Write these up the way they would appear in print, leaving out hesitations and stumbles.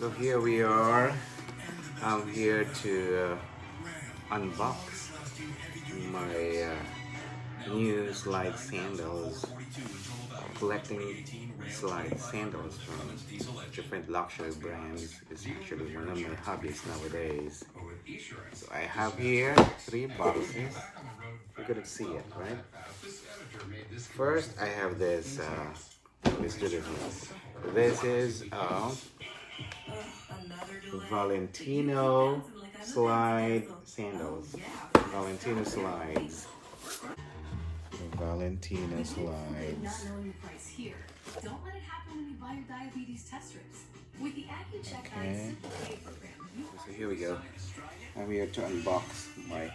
So here we are. I'm here to unbox my new slide sandals. Collecting slide sandals from different luxury brands is actually one of my hobbies nowadays. So I have here 3 boxes. You're gonna see it, right? First, I have this. Let's do this one. This is Valentino slide sandals. Valentino slides. The Valentino slides. Okay. So here we go. I'm here to unbox my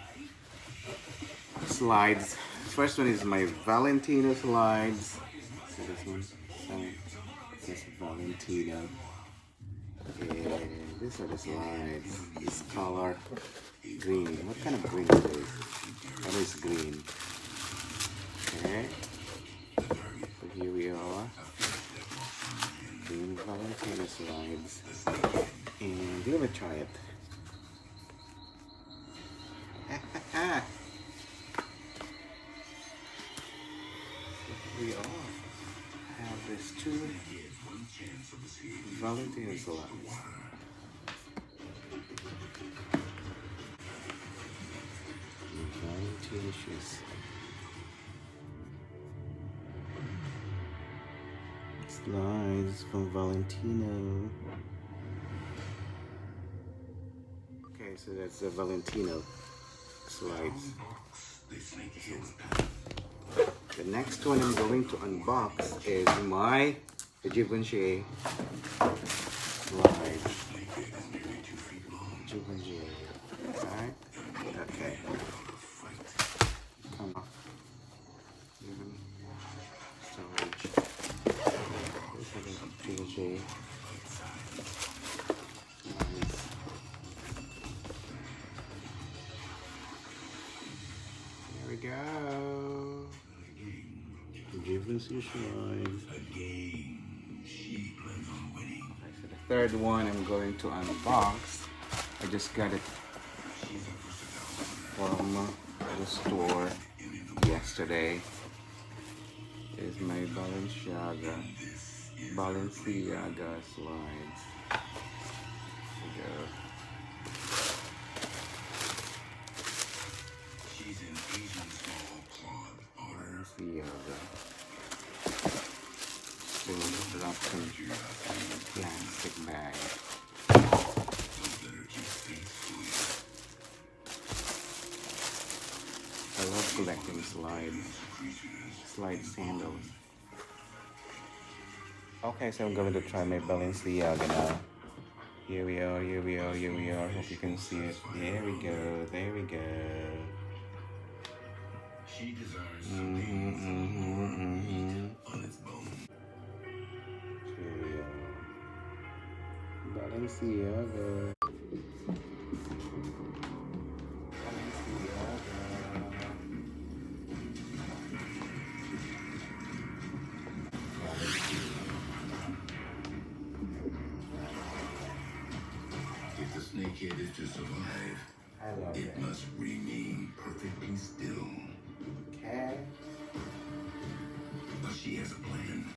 slides. First one is my Valentino slides. So this one. This is Valentino. And these are the slides. This color green. What kind of green is this? What is green? Okay. So here we are. Green Valentino slides. And let me try it. We all have this two Valentino slides. Valentino shoes. Slides from Valentino. Okay, so that's the Valentino slides. The next one I'm going to unbox is my Givenchy slides. Givenchy. Alright? Okay. Come on. Even storage. This is Givenchy. There we go. Givenchy slides. So the third one I'm going to unbox. I just got it from the store yesterday. Is my Balenciaga slides. There we go. Balenciaga. Still wrapped in plastic bag. I love collecting slide sandals. Okay, so I'm going to try my Balenciaga now. Here we are. Hope you can see it. There we go. She desires on its bone. Balenciaga. If the snakehead is to survive, it must remain perfectly still. Okay. But she has a plan.